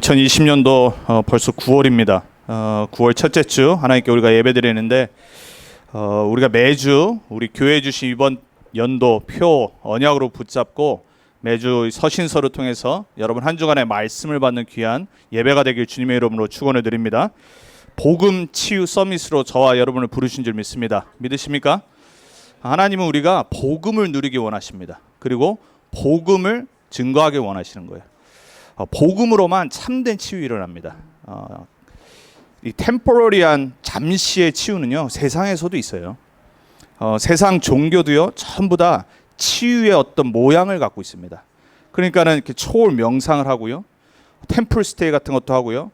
2020년도 벌써 9월입니다. 9월 첫째 주 하나님께 우리가 예배드리는데 우리가 매주 우리 교회 주신 이번 연도 표 언약으로 붙잡고 매주 서신서를 통해서 여러분 한 주간의 말씀을 받는 귀한 예배가 되길 주님의 이름으로 축원을 드립니다. 복음 치유 서밋으로 저와 여러분을 부르신 줄 믿습니다. 믿으십니까? 하나님은 우리가 복음을 누리기 원하십니다. 그리고 복음을 증거하기 원하시는 거예요. 복음으로만 참된 치유 일어납니다. 이 템포러리한 잠시의 치유는요 세상에서도 있어요. 세상 종교도요 전부 다 치유의 어떤 모양을 갖고 있습니다. 그러니까는 이렇게 초월 명상을 하고요, 템플 스테이 같은 것도 하고요,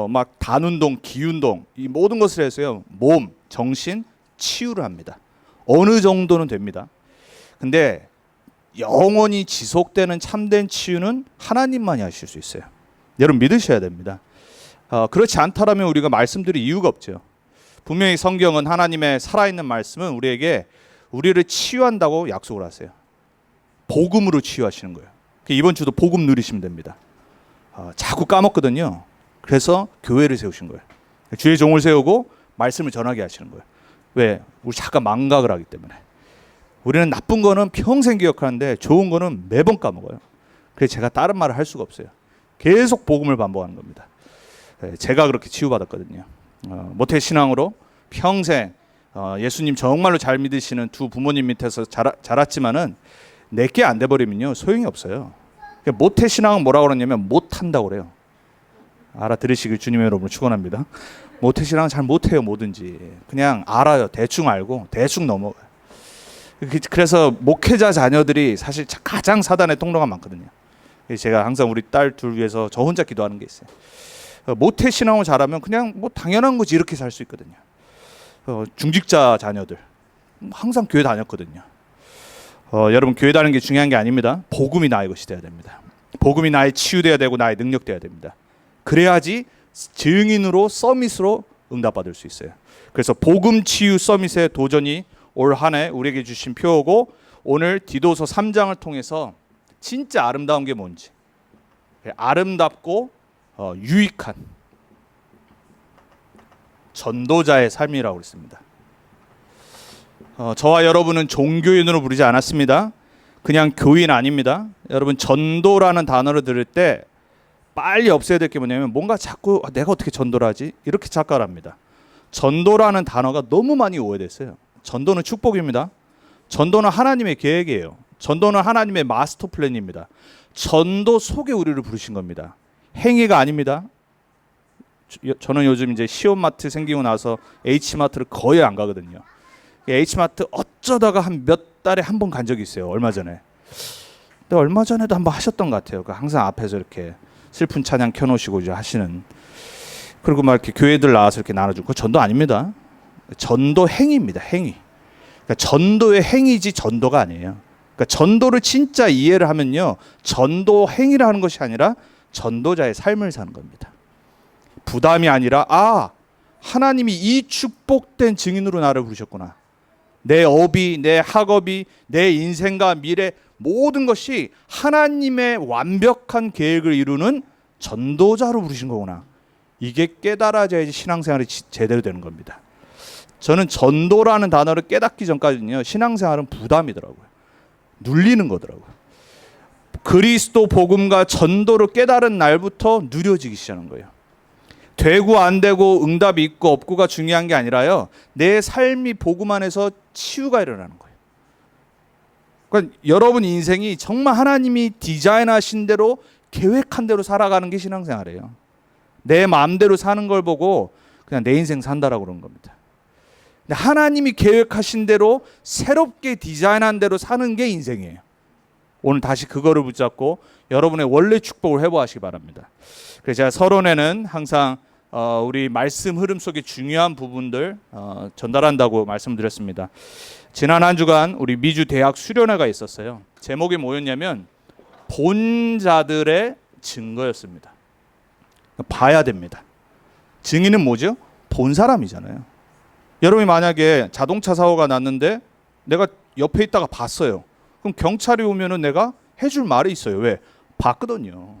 막 단운동, 기운동 이 모든 것을 해서요 몸, 정신 치유를 합니다. 어느 정도는 됩니다. 근데 영원히 지속되는 참된 치유는 하나님만이 하실 수 있어요. 여러분 믿으셔야 됩니다. 그렇지 않다라면 우리가 말씀드릴 이유가 없죠. 분명히 성경은 하나님의 살아있는 말씀은 우리를 치유한다고 약속을 하세요. 복음으로 치유하시는 거예요. 이번 주도 복음 누리시면 됩니다. 자꾸 까먹거든요. 그래서 교회를 세우신 거예요. 주의 종을 세우고 말씀을 전하게 하시는 거예요. 왜? 우리 잠깐 망각을 하기 때문에. 우리는 나쁜 거는 평생 기억하는데 좋은 거는 매번 까먹어요. 그래서 제가 다른 말을 할 수가 없어요. 계속 복음을 반복하는 겁니다. 제가 그렇게 치유받았거든요. 모태신앙으로 평생 예수님 정말로 잘 믿으시는 두 부모님 밑에서 자랐지만은 내게 안 돼버리면요 소용이 없어요. 모태신앙은 뭐라고 그러냐면 못한다고 그래요. 알아들으시길 주님의 이름으로 축원합니다. 모태신앙은 잘 못해요. 뭐든지 그냥 알아요. 대충 알고 대충 넘어가요. 그래서 목회자 자녀들이 사실 가장 사단의 통로가 많거든요. 제가 항상 우리 딸 둘 위해서 저 혼자 기도하는 게 있어요. 모태신앙을 잘하면 그냥 뭐 당연한 거지 이렇게 살 수 있거든요. 중직자 자녀들 항상 교회 다녔거든요. 여러분 교회 다니는 게 중요한 게 아닙니다. 복음이 나의 것이 돼야 됩니다. 복음이 나의 치유돼야 되고 나의 능력 돼야 됩니다. 그래야지 증인으로 서밋으로 응답받을 수 있어요. 그래서 복음 치유 서밋의 도전이 올 한 해 우리에게 주신 표고, 오늘 디도서 3장을 통해서 진짜 아름다운 게 뭔지, 아름답고 유익한 전도자의 삶이라고 했습니다. 저와 여러분은 종교인으로 부르지 않았습니다. 그냥 교인 아닙니다. 여러분 전도라는 단어를 들을 때 빨리 없애야 될 게 뭐냐면 뭔가 자꾸 내가 어떻게 전도를 하지? 이렇게 착각을 합니다. 전도라는 단어가 너무 많이 오해됐어요. 전도는 축복입니다. 전도는 하나님의 계획이에요. 전도는 하나님의 마스터 플랜입니다. 전도 속에 우리를 부르신 겁니다. 행위가 아닙니다. 저는 요즘 이제 시온마트 생기고 나서 H마트를 거의 안 가거든요. H마트 어쩌다가 한 몇 달에 한 번 간 적이 있어요. 얼마 전에. 근데 얼마 전에도 한번 하셨던 것 같아요. 항상 앞에서 이렇게 슬픈 찬양 켜놓으시고 이제 하시는. 그리고 막 이렇게 교회들 나와서 이렇게 나눠주고. 그거 전도 아닙니다. 전도 행위입니다. 행위. 그러니까 전도의 행위지 전도가 아니에요. 그러니까 전도를 진짜 이해를 하면요, 전도 행위를 하는 것이 아니라 전도자의 삶을 사는 겁니다. 부담이 아니라 하나님이 이 축복된 증인으로 나를 부르셨구나. 내 업이, 내 학업이, 내 인생과 미래 모든 것이 하나님의 완벽한 계획을 이루는 전도자로 부르신 거구나. 이게 깨달아져야지 신앙생활이 제대로 되는 겁니다. 저는 전도라는 단어를 깨닫기 전까지는요 신앙생활은 부담이더라고요. 눌리는 거더라고요. 그리스도 복음과 전도를 깨달은 날부터 누려지기 시작하는 거예요. 되고 안 되고 응답이 있고 없고가 중요한 게 아니라요, 내 삶이 복음 안에서 치유가 일어나는 거예요. 그러니까 여러분 인생이 정말 하나님이 디자인하신 대로 계획한 대로 살아가는 게 신앙생활이에요. 내 마음대로 사는 걸 보고 그냥 내 인생 산다라고 그러는 겁니다. 하나님이 계획하신 대로 새롭게 디자인한 대로 사는 게 인생이에요. 오늘 다시 그거를 붙잡고 여러분의 원래 축복을 회복하시기 바랍니다. 그래서 제가 서론에는 항상 우리 말씀 흐름 속의 중요한 부분들 전달한다고 말씀드렸습니다. 지난 한 주간 우리 미주 대학 수련회가 있었어요. 제목이 뭐였냐면 본 자들의 증거였습니다. 봐야 됩니다. 증인은 뭐죠? 본 사람이잖아요. 여러분이 만약에 자동차 사고가 났는데 내가 옆에 있다가 봤어요. 그럼 경찰이 오면은 내가 해줄 말이 있어요. 왜? 봤거든요.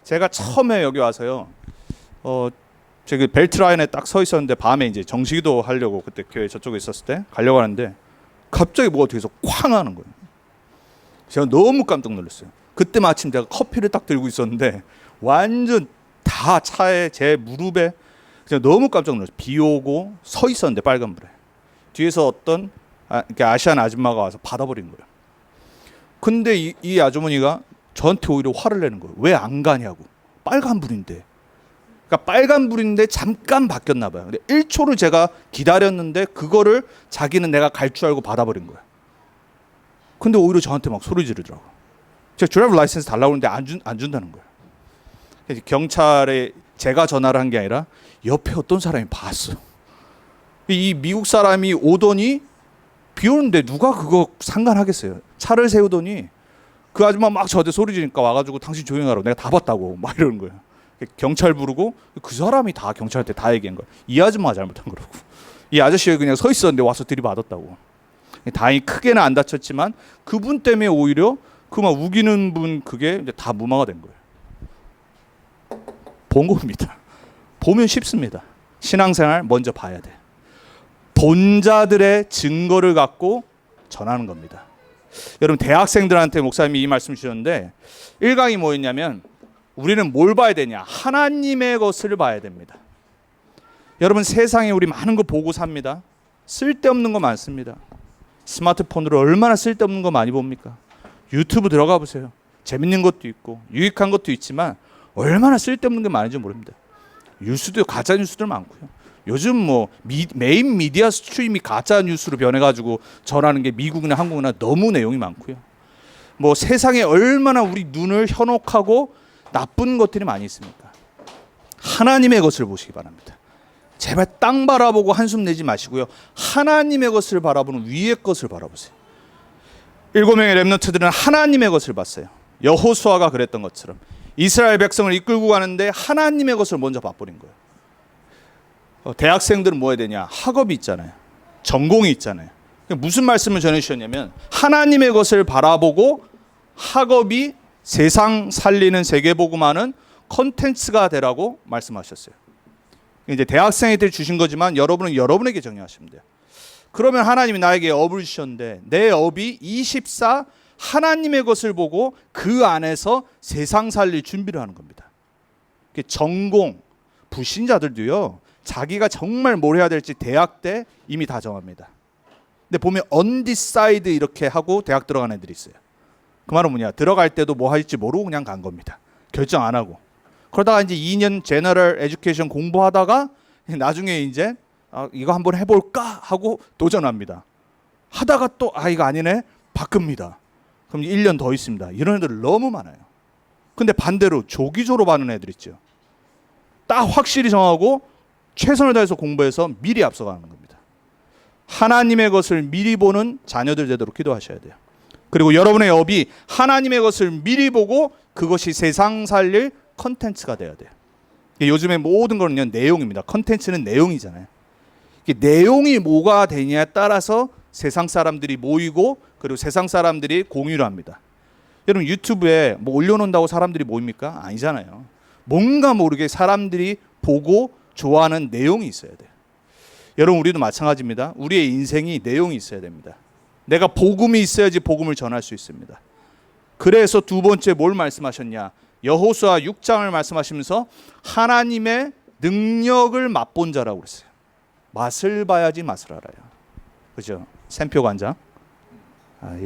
제가 처음에 여기 와서요. 제가 벨트 라인에 딱 서 있었는데 밤에 이제 정식기도 하려고 그때 교회 저쪽에 있었을 때 가려고 하는데 갑자기 뭐가 뒤에서 쾅 하는 거예요. 제가 너무 깜짝 놀랐어요. 그때 마침 제가 커피를 딱 들고 있었는데 완전 다 차에 제 무릎에 그냥 너무 깜짝 놀랐어요. 비 오고 서 있었는데 빨간불에 뒤에서 어떤 아시안 아줌마가 와서 받아버린 거예요. 근데 이 아주머니가 저한테 오히려 화를 내는 거예요. 왜 안 가냐고. 빨간불인데. 그러니까 빨간불인데 잠깐 바뀌었나 봐요. 근데 1초를 제가 기다렸는데 그거를 자기는 내가 갈 줄 알고 받아버린 거예요. 근데 오히려 저한테 막 소리 지르더라고요. 제가 드라이브 라이센스 달라고 하는데 안 준다는 거예요. 그래서 경찰에 제가 전화를 한 게 아니라 옆에 어떤 사람이 봤어요. 이 미국 사람이 오더니 비 오는데 누가 그거 상관하겠어요. 차를 세우더니 그 아줌마 막 저한테 소리 지르니까 와가지고 당신 조용히 하라고 내가 다 봤다고 막 이러는 거예요. 경찰 부르고 그 사람이 다 경찰한테 다 얘기한 거예요. 이 아줌마가 잘못한 거라고. 이 아저씨가 그냥 서 있었는데 와서 들이받았다고. 다행히 크게는 안 다쳤지만 그분 때문에 오히려 그 막 우기는 분 그게 이제 다 무마가 된 거예요. 본 겁니다. 보면 쉽습니다. 신앙생활 먼저 봐야 돼. 본 자들의 증거를 갖고 전하는 겁니다. 여러분 대학생들한테 목사님이 이 말씀 주셨는데 1강이 뭐였냐면 우리는 뭘 봐야 되냐? 하나님의 것을 봐야 됩니다. 여러분 세상에 우리 많은 거 보고 삽니다. 쓸데없는 거 많습니다. 스마트폰으로 얼마나 쓸데없는 거 많이 봅니까? 유튜브 들어가 보세요. 재밌는 것도 있고 유익한 것도 있지만 얼마나 쓸데없는 게 많은지 모릅니다. 뉴스도 가짜 뉴스들 많고요. 요즘 뭐 메인 미디어 스트림이 가짜 뉴스로 변해가지고 전하는 게 미국이나 한국이나 너무 내용이 많고요. 뭐 세상에 얼마나 우리 눈을 현혹하고 나쁜 것들이 많이 있습니까? 하나님의 것을 보시기 바랍니다. 제발 땅 바라보고 한숨 내지 마시고요. 하나님의 것을 바라보는 위의 것을 바라보세요. 7명의 렘넌트들은 하나님의 것을 봤어요. 여호수아가 그랬던 것처럼 이스라엘 백성을 이끌고 가는데 하나님의 것을 먼저 봐버린 거예요. 대학생들은 뭐 해야 되냐? 학업이 있잖아요. 전공이 있잖아요. 무슨 말씀을 전해주셨냐면 하나님의 것을 바라보고 학업이 세상 살리는 세계복음화는 컨텐츠가 되라고 말씀하셨어요. 이제 대학생한테 주신 거지만 여러분은 여러분에게 정리하시면 돼요. 그러면 하나님이 나에게 업을 주셨는데 내 업이 24 하나님의 것을 보고 그 안에서 세상 살릴 준비를 하는 겁니다. 전공, 불신자들도요. 자기가 정말 뭘 해야 될지 대학 때 이미 다 정합니다. 근데 보면 undecided 이렇게 하고 대학 들어간 애들이 있어요. 그 말은 뭐냐? 들어갈 때도 뭐 할지 모르고 그냥 간 겁니다. 결정 안 하고. 그러다가 이제 2년 제너럴 에듀케이션 공부하다가 나중에 이제 이거 한번 해볼까 하고 도전합니다. 하다가 또 이거 아니네 바꿉니다. 그럼 1년 더 있습니다. 이런 애들 너무 많아요. 근데 반대로 조기 졸업하는 애들 있죠. 딱 확실히 정하고 최선을 다해서 공부해서 미리 앞서가는 겁니다. 하나님의 것을 미리 보는 자녀들 되도록 기도하셔야 돼요. 그리고 여러분의 업이 하나님의 것을 미리 보고 그것이 세상 살릴 컨텐츠가 돼야 돼요. 요즘에 모든 거는요 내용입니다. 컨텐츠는 내용이잖아요. 내용이 뭐가 되냐에 따라서 세상 사람들이 모이고 그리고 세상 사람들이 공유를 합니다. 여러분 유튜브에 뭐 올려놓는다고 사람들이 모입니까? 아니잖아요. 뭔가 모르게 사람들이 보고 좋아하는 내용이 있어야 돼요. 여러분 우리도 마찬가지입니다. 우리의 인생이 내용이 있어야 됩니다. 내가 복음이 있어야지 복음을 전할 수 있습니다. 그래서 두 번째 뭘 말씀하셨냐? 여호수아 6장을 말씀하시면서 하나님의 능력을 맛본 자라고 그랬어요. 맛을 봐야지 맛을 알아요. 그죠? 샘표 관장.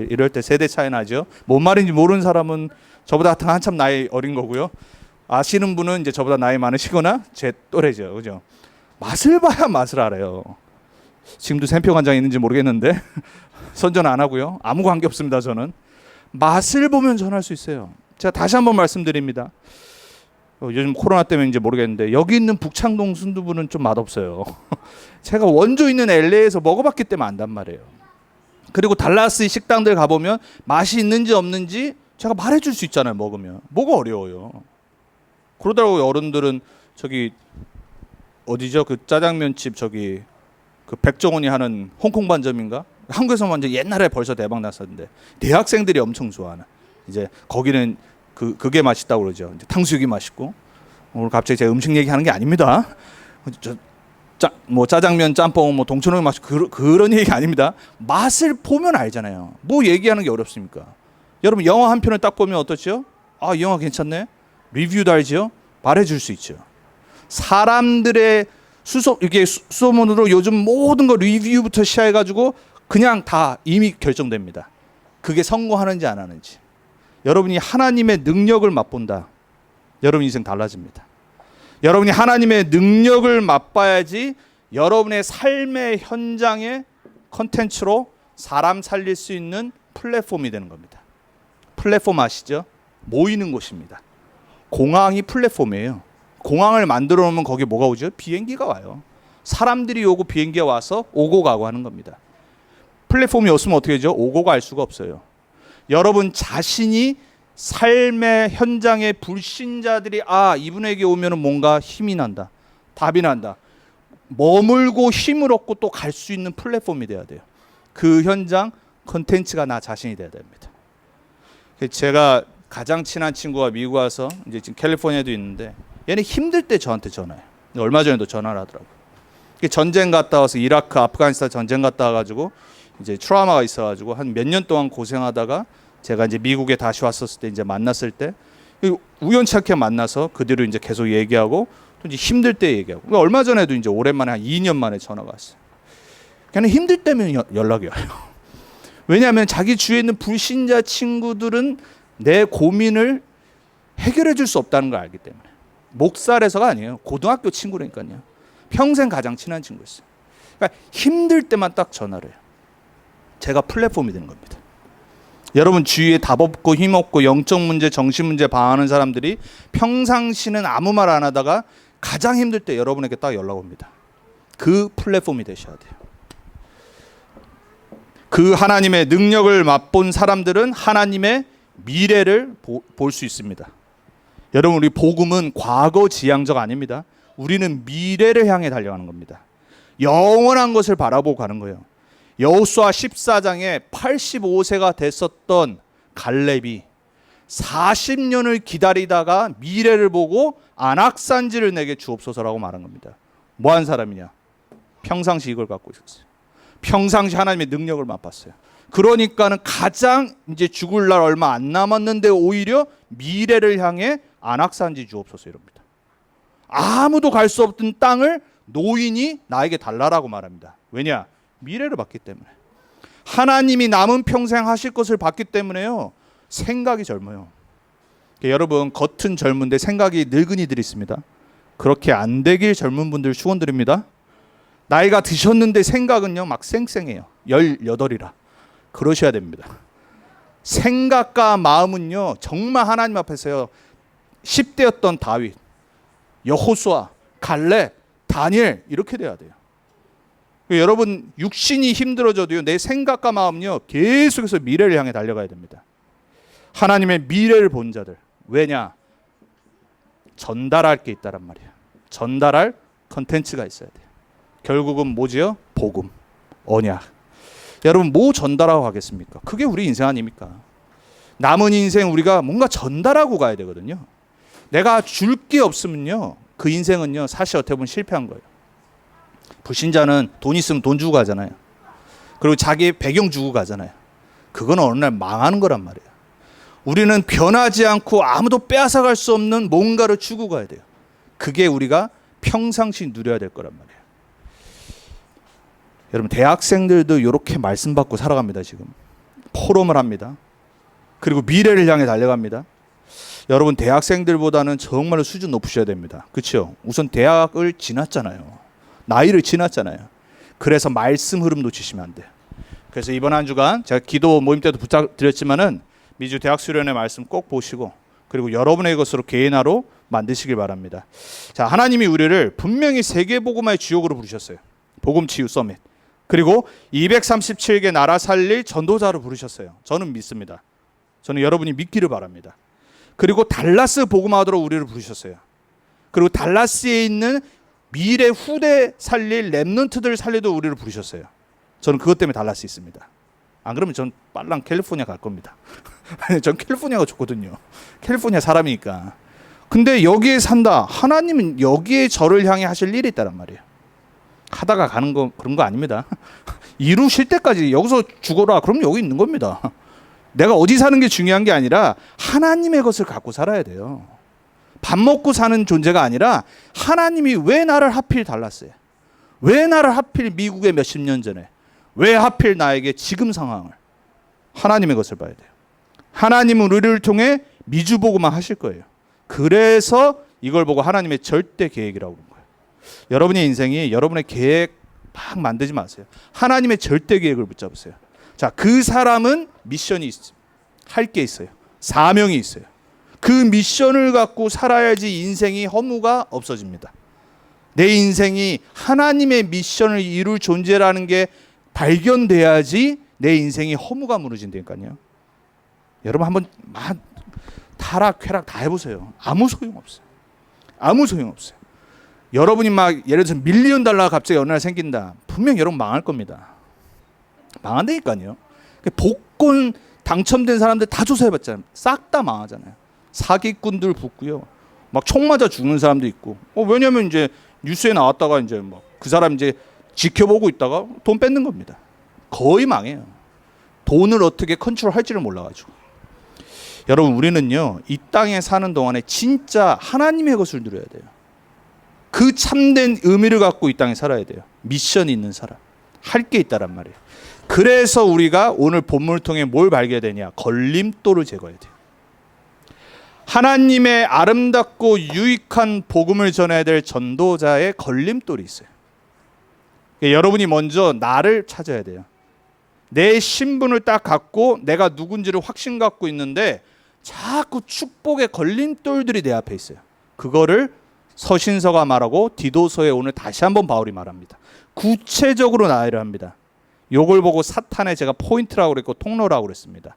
이럴 때 세대 차이 나죠. 뭔 말인지 모르는 사람은 저보다 한참 나이 어린 거고요. 아시는 분은 이제 저보다 나이 많으시거나 제 또래죠. 그죠? 맛을 봐야 맛을 알아요. 지금도 샘표 관장이 있는지 모르겠는데 선전 안 하고요. 아무 관계 없습니다. 저는. 맛을 보면 전할 수 있어요. 제가 다시 한번 말씀드립니다. 요즘 코로나 때문에 이제 모르겠는데 여기 있는 북창동 순두부는 좀 맛없어요. 제가 원조 있는 LA에서 먹어봤기 때문에 안단 말이에요. 그리고 달라스 식당들 가보면 맛이 있는지 없는지 제가 말해줄 수 있잖아요. 먹으면. 뭐가 어려워요. 그러더라고요. 어른들은 저기 어디죠? 그 짜장면집 저기 그 백종원이 하는 홍콩 반점인가? 한국에서 완전 옛날에 벌써 대박 났었는데 대학생들이 엄청 좋아하는 이제 거기는 그게 맛있다고 그러죠. 이제 탕수육이 맛있고. 오늘 갑자기 제가 음식 얘기하는 게 아닙니다. 뭐 짜장면, 짬뽕, 뭐 동천호이 맛있고 그런 얘기 아닙니다. 맛을 보면 알잖아요. 뭐 얘기하는 게 어렵습니까? 여러분 영화 한 편을 딱 보면 어떻죠? 아, 이 영화 괜찮네. 리뷰도 알죠? 말해줄 수 있죠. 사람들의 이게 수소문으로 요즘 모든 거 리뷰부터 시작해가지고 그냥 다 이미 결정됩니다. 그게 성공하는지 안 하는지. 여러분이 하나님의 능력을 맛본다. 여러분 인생 달라집니다. 여러분이 하나님의 능력을 맛봐야지 여러분의 삶의 현장의 컨텐츠로 사람 살릴 수 있는 플랫폼이 되는 겁니다. 플랫폼 아시죠? 모이는 곳입니다. 공항이 플랫폼이에요. 공항을 만들어 놓으면 거기 뭐가 오죠? 비행기가 와요. 사람들이 오고 비행기가 와서 오고 가고 하는 겁니다. 플랫폼이 없으면 어떻게 되죠? 오고 갈 수가 없어요. 여러분 자신이 삶의 현장의 불신자들이 이분에게 오면 뭔가 힘이 난다. 답이 난다. 머물고 힘을 얻고 또 갈 수 있는 플랫폼이 돼야 돼요. 그 현장 컨텐츠가 나 자신이 돼야 됩니다. 제가 가장 친한 친구가 미국 와서 이제 지금 캘리포니아에도 있는데 얘는 힘들 때 저한테 전화해요. 얼마 전에도 전화를 하더라고요. 전쟁 갔다 와서 이라크, 아프가니스탄 전쟁 갔다 와가지고 이제 트라우마가 있어가지고 한 몇 년 동안 고생하다가 제가 이제 미국에 다시 왔었을 때 이제 만났을 때 우연찮게 만나서 그 뒤로 이제 계속 얘기하고 또 이제 힘들 때 얘기하고 얼마 전에도 이제 오랜만에 한 2년 만에 전화가 왔어요. 그냥 힘들 때면 연락이 와요. 왜냐하면 자기 주위에 있는 불신자 친구들은 내 고민을 해결해 줄 수 없다는 걸 알기 때문에. 목살에서가 아니에요. 고등학교 친구라니까요. 평생 가장 친한 친구였어요. 그러니까 힘들 때만 딱 전화를 해요. 제가 플랫폼이 되는 겁니다. 여러분 주위에 답 없고 힘 없고 영적 문제, 정신 문제 방황하는 사람들이 평상시는 아무 말 안 하다가 가장 힘들 때 여러분에게 딱 연락 옵니다. 그 플랫폼이 되셔야 돼요. 그 하나님의 능력을 맛본 사람들은 하나님의 미래를 볼 수 있습니다. 여러분 우리 복음은 과거 지향적 아닙니다. 우리는 미래를 향해 달려가는 겁니다. 영원한 것을 바라보고 가는 거예요. 여호수아 14장에 85세가 됐었던 갈렙이 40년을 기다리다가 미래를 보고 안악산지를 내게 주옵소서라고 말한 겁니다. 뭐한 사람이냐? 평상시 이걸 갖고 있었어요. 평상시 하나님의 능력을 맛봤어요. 그러니까는 가장 이제 죽을 날 얼마 안 남았는데 오히려 미래를 향해 안악산지 주옵소서 이럽니다. 아무도 갈 수 없던 땅을 노인이 나에게 달라라고 말합니다. 왜냐? 미래를 봤기 때문에. 하나님이 남은 평생 하실 것을 봤기 때문에요. 생각이 젊어요. 여러분 겉은 젊은데 생각이 늙은이들이 있습니다. 그렇게 안 되길 젊은 분들 축원드립니다. 나이가 드셨는데 생각은요 막 쌩쌩해요. 18이라. 그러셔야 됩니다. 생각과 마음은요 정말 하나님 앞에서요 10대였던 다윗, 여호수아, 갈렙, 다니엘 이렇게 돼야 돼요. 여러분 육신이 힘들어져도요 내 생각과 마음은요 계속해서 미래를 향해 달려가야 됩니다. 하나님의 미래를 본 자들. 왜냐? 전달할 게 있다란 말이에요. 전달할 컨텐츠가 있어야 돼요. 결국은 뭐지요? 복음, 언약. 여러분 뭐 전달하고 가겠습니까? 그게 우리 인생 아닙니까? 남은 인생 우리가 뭔가 전달하고 가야 되거든요. 내가 줄 게 없으면요 그 인생은요 사실 어떻게 보면 실패한 거예요. 불신자는 돈 있으면 돈 주고 가잖아요. 그리고 자기 배경 주고 가잖아요. 그건 어느 날 망하는 거란 말이에요. 우리는 변하지 않고 아무도 빼앗아갈 수 없는 뭔가를 주고 가야 돼요. 그게 우리가 평상시 누려야 될 거란 말이에요. 여러분 대학생들도 이렇게 말씀 받고 살아갑니다. 지금 포럼을 합니다. 그리고 미래를 향해 달려갑니다. 여러분 대학생들보다는 정말로 수준 높으셔야 됩니다. 그렇죠? 우선 대학을 지났잖아요. 나이를 지났잖아요. 그래서 말씀 흐름 놓치시면 안 돼요. 그래서 이번 한 주간 제가 기도 모임 때도 부탁드렸지만은 미주 대학 수련회 말씀 꼭 보시고 그리고 여러분의 것으로 개인화로 만드시길 바랍니다. 자, 하나님이 우리를 분명히 세계 복음화의 주역으로 부르셨어요. 복음 치유 서밋. 그리고 237개 나라 살릴 전도자로 부르셨어요. 저는 믿습니다. 저는 여러분이 믿기를 바랍니다. 그리고 달라스 복음화하도록 우리를 부르셨어요. 그리고 달라스에 있는 미래 후대 살릴 렘넌트들 살리도 우리를 부르셨어요. 저는 그것 때문에 달라스 있습니다. 안 그러면 전 빨랑 캘리포니아 갈 겁니다. 전 캘리포니아가 좋거든요. 캘리포니아 사람이니까. 근데 여기에 산다. 하나님은 여기에 저를 향해 하실 일이 있다란 말이에요. 하다가 가는 거 그런 거 아닙니다. 이루실 때까지 여기서 죽어라. 그럼 여기 있는 겁니다. 내가 어디 사는 게 중요한 게 아니라 하나님의 것을 갖고 살아야 돼요. 밥 먹고 사는 존재가 아니라 하나님이 왜 나를 하필 달랐어요? 왜 나를 하필 미국에 몇십 년 전에, 왜 하필 나에게 지금 상황을, 하나님의 것을 봐야 돼요. 하나님은 우리를 통해 미주보고만 하실 거예요. 그래서 이걸 보고 하나님의 절대 계획이라고 부른 거예요. 여러분의 인생이 여러분의 계획 막 만들지 마세요. 하나님의 절대 계획을 붙잡으세요. 자, 그 사람은 미션이 있어요. 할 게 있어요. 사명이 있어요. 그 미션을 갖고 살아야지 인생이 허무가 없어집니다. 내 인생이 하나님의 미션을 이룰 존재라는 게 발견돼야지 내 인생이 허무가 무너진다니까요. 여러분 한번 타락, 쾌락 다 해보세요. 아무 소용없어요. 아무 소용없어요. 여러분이 막 예를 들어서 $1,000,000가 갑자기 어느 날 생긴다. 분명 여러분 망할 겁니다. 망한다니까요. 복권 당첨된 사람들 다 조사해봤잖아요. 싹 다 망하잖아요. 사기꾼들 붙고요. 막 총 맞아 죽는 사람도 있고. 왜냐면 이제 뉴스에 나왔다가 이제 막 그 사람 이제 지켜보고 있다가 돈 뺏는 겁니다. 거의 망해요. 돈을 어떻게 컨트롤할지를 몰라가지고. 여러분 우리는요 이 땅에 사는 동안에 진짜 하나님의 것을 누려야 돼요. 그 참된 의미를 갖고 이 땅에 살아야 돼요. 미션이 있는 사람, 할 게 있다란 말이에요. 그래서 우리가 오늘 본문을 통해 뭘 발견되냐? 걸림돌을 제거해야 돼요. 하나님의 아름답고 유익한 복음을 전해야 될 전도자의 걸림돌이 있어요. 여러분이 먼저 나를 찾아야 돼요. 내 신분을 딱 갖고 내가 누군지를 확신 갖고 있는데 자꾸 축복의 걸림돌들이 내 앞에 있어요. 그거를 서신서가 말하고 디도서에 오늘 다시 한번 바울이 말합니다. 구체적으로 나열을 합니다. 요걸 보고 사탄의 제가 포인트라고 그랬고 통로라고 그랬습니다.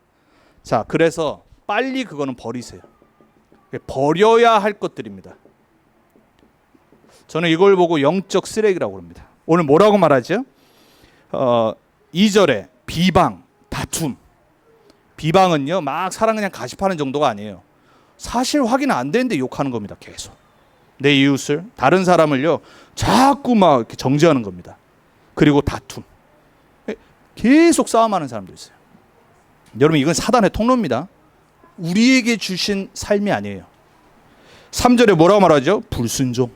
자, 그래서 빨리 그거는 버리세요. 버려야 할 것들입니다. 저는 이걸 보고 영적 쓰레기라고 합니다. 오늘 뭐라고 말하죠? 2절에 비방, 다툼. 비방은요 막 사람 그냥 가십하는 정도가 아니에요. 사실 확인 안 되는데 욕하는 겁니다. 계속 내 이웃을, 다른 사람을요 자꾸 막 이렇게 정죄하는 겁니다. 그리고 다툼, 계속 싸움하는 사람도 있어요. 여러분 이건 사단의 통로입니다. 우리에게 주신 삶이 아니에요. 3절에 뭐라고 말하죠? 불순종.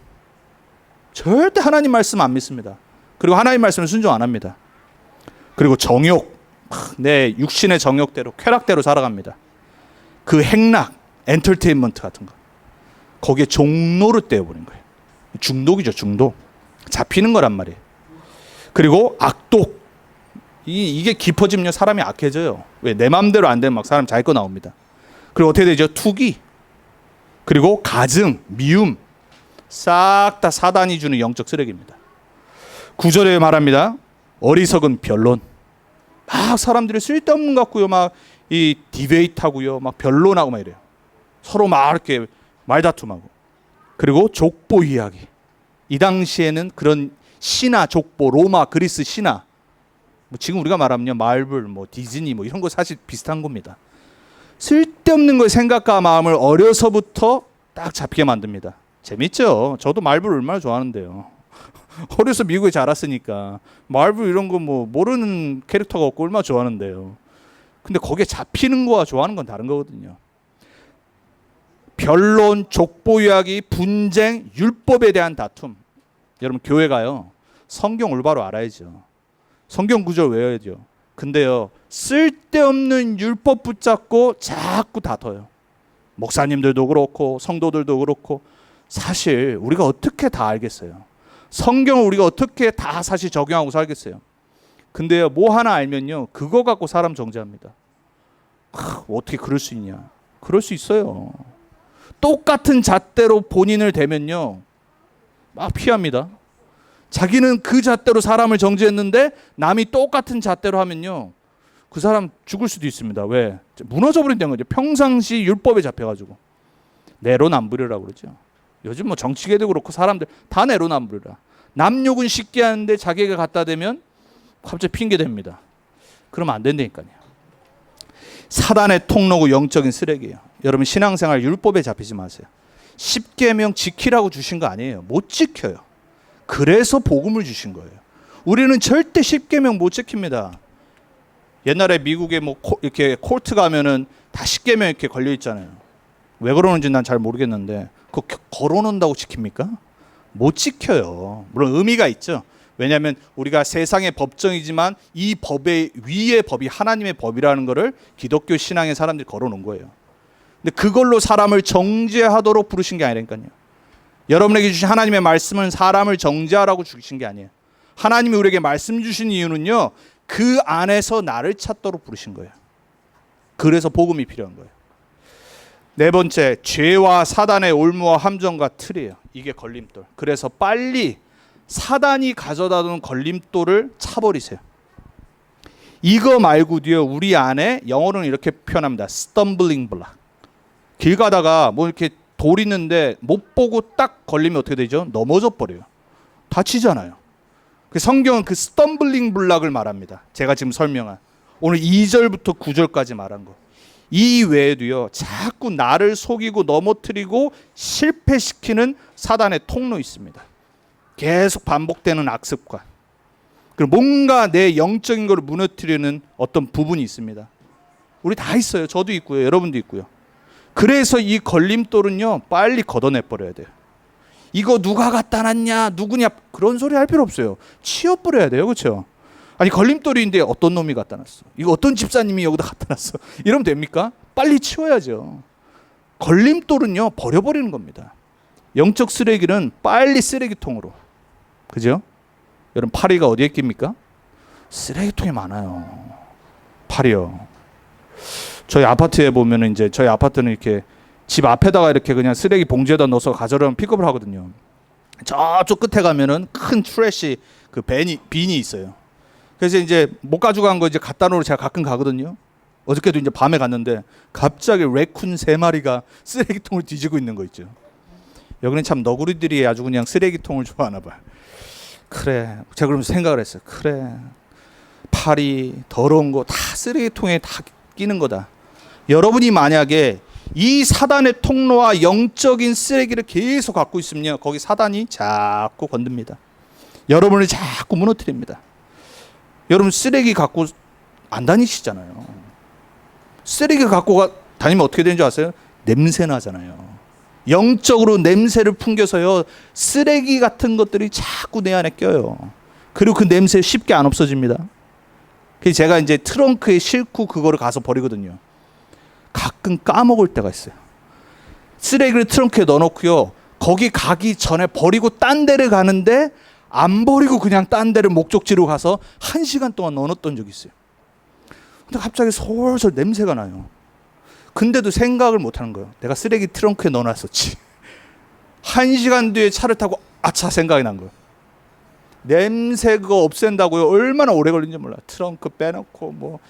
절대 하나님 말씀 안 믿습니다. 그리고 하나님 말씀을 순종 안 합니다. 그리고 정욕, 내 육신의 정욕대로 쾌락대로 살아갑니다. 그 행락, 엔터테인먼트 같은 거, 거기에 종로를 떼어버린 거예요. 중독이죠, 중독. 잡히는 거란 말이에요. 그리고 악독, 이게 깊어지면 사람이 악해져요. 왜? 내 마음대로 안 되면 막 사람 자기 거 나옵니다. 그리고 어떻게 되죠? 투기, 그리고 가증, 미움, 싹 다 사단이 주는 영적 쓰레기입니다. 9절에 말합니다. 어리석은 변론. 막 사람들이 쓸데없는 것 같고요. 막 이 디베이트하고요. 막 변론하고 막 이래요. 서로 막 이렇게 말다툼하고. 그리고 족보 이야기. 이 당시에는 그런 신화, 족보, 로마, 그리스 신화. 뭐 지금 우리가 말하면요. 마블, 뭐 디즈니 뭐 이런 거 사실 비슷한 겁니다. 쓸데없는 걸 생각과 마음을 어려서부터 딱 잡히게 만듭니다. 재밌죠? 저도 마블 얼마나 좋아하는데요. 어려서 미국에 자랐으니까 마블 이런 거 뭐 모르는 캐릭터가 없고 얼마나 좋아하는데요. 근데 거기에 잡히는 거와 좋아하는 건 다른 거거든요. 변론, 족보 이야기, 분쟁, 율법에 대한 다툼. 여러분 교회가요 성경 올바로 알아야죠. 성경 구절 외워야죠. 근데요 쓸데없는 율법 붙잡고 자꾸 다퉈요. 목사님들도 그렇고 성도들도 그렇고. 사실 우리가 어떻게 다 알겠어요? 성경을 우리가 어떻게 다 사실 적용하고 살겠어요? 근데요 뭐 하나 알면요 그거 갖고 사람 정죄합니다. 어떻게 그럴 수 있냐? 그럴 수 있어요. 똑같은 잣대로 본인을 대면요 막 피합니다. 자기는 그 잣대로 사람을 정죄했는데 남이 똑같은 잣대로 하면요 그 사람 죽을 수도 있습니다. 왜? 무너져버린다는 거죠. 평상시 율법에 잡혀가지고. 내로남불이라고 그러죠. 요즘 뭐 정치계도 그렇고 사람들 다 내로남불이라. 남 욕은 쉽게 하는데 자기가 갖다 대면 갑자기 핑계 댑니다. 그러면 안 된다니까요. 사단의 통로고 영적인 쓰레기예요. 여러분 신앙생활 율법에 잡히지 마세요. 10계명 지키라고 주신 거 아니에요. 못 지켜요. 그래서 복음을 주신 거예요. 우리는 절대 10계명 못 지킵니다. 옛날에 미국에 뭐 이렇게 코트 가면은 다 10계명 이렇게 걸려 있잖아요. 왜 그러는지 난 잘 모르겠는데 그거 걸어놓는다고 지킵니까? 못 지켜요. 물론 의미가 있죠. 왜냐하면 우리가 세상의 법정이지만 이 법의 위의 법이 하나님의 법이라는 것을 기독교 신앙의 사람들이 걸어놓은 거예요. 근데 그걸로 사람을 정죄하도록 부르신 게 아니라니까요. 여러분에게 주신 하나님의 말씀은 사람을 정죄하라고 주신 게 아니에요. 하나님이 우리에게 말씀 주신 이유는요, 그 안에서 나를 찾도록 부르신 거예요. 그래서 복음이 필요한 거예요. 네 번째, 죄와 사단의 올무와 함정과 틀이에요. 이게 걸림돌. 그래서 빨리 사단이 가져다 놓은 걸림돌을 차버리세요. 이거 말고도요, 우리 안에 영어로는 이렇게 표현합니다. stumbling block. 길 가다가 뭐 이렇게 돌 있는데 못 보고 딱 걸리면 어떻게 되죠? 넘어져 버려요. 다치잖아요. 성경은 그 stumbling block을 말합니다. 제가 지금 설명한 오늘 2절부터 9절까지 말한 거. 이 외에도요, 자꾸 나를 속이고 넘어뜨리고 실패시키는 사단의 통로 있습니다. 계속 반복되는 악습관. 그리고 뭔가 내 영적인 걸 무너뜨리는 어떤 부분이 있습니다. 우리 다 있어요. 저도 있고요. 여러분도 있고요. 그래서 이 걸림돌은요, 빨리 걷어내 버려야 돼요. 이거 누가 갖다 놨냐, 누구냐, 그런 소리 할 필요 없어요. 치워버려야 돼요. 그렇죠? 아니 걸림돌인데 어떤 놈이 갖다 놨어, 이거 어떤 집사님이 여기다 갖다 놨어, 이러면 됩니까? 빨리 치워야죠. 걸림돌은요, 버려버리는 겁니다. 영적 쓰레기는 빨리 쓰레기통으로. 그죠? 여러분 파리가 어디에 낍니까? 쓰레기통이 많아요. 파리요. 저희 아파트에 보면은 이제 저희 아파트는 이렇게 집 앞에다가 이렇게 그냥 쓰레기 봉지에다 넣어서 가져오면 픽업을 하거든요. 저쪽 끝에 가면은 큰 트래시 그 빈이 있어요. 그래서 이제 못 가져간 거 이제 갖다 놓으러 제가 가끔 가거든요. 어저께도 이제 밤에 갔는데 갑자기 레쿤 3마리가 쓰레기통을 뒤지고 있는 거 있죠. 여기는 참 너구리들이 아주 그냥 쓰레기통을 좋아하나 봐요. 그래, 제가 그러면서 생각을 했어요. 그래, 파리 더러운 거 다 쓰레기통에 다 끼는 거다. 여러분이 만약에 이 사단의 통로와 영적인 쓰레기를 계속 갖고 있으면요, 거기 사단이 자꾸 건듭니다. 여러분을 자꾸 무너뜨립니다. 여러분 쓰레기 갖고 안 다니시잖아요. 쓰레기 갖고 다니면 어떻게 되는지 아세요? 냄새 나잖아요. 영적으로 냄새를 풍겨서요, 쓰레기 같은 것들이 자꾸 내 안에 껴요. 그리고 그 냄새 쉽게 안 없어집니다. 그래서 제가 이제 트렁크에 싣고 그거를 가서 버리거든요. 가끔 까먹을 때가 있어요. 쓰레기를 트렁크에 넣어놓고요, 거기 가기 전에 버리고 딴 데를 가는데 안 버리고 그냥 딴 데를 목적지로 가서 1시간 동안 넣어놓던 적이 있어요. 근데 갑자기 솔솔 냄새가 나요. 근데도 생각을 못 하는 거예요. 내가 쓰레기 트렁크에 넣어놨었지. 1시간 뒤에 차를 타고 아차 생각이 난 거예요. 냄새 그거 없앤다고요, 얼마나 오래 걸린지 몰라. 트렁크 빼놓고 뭐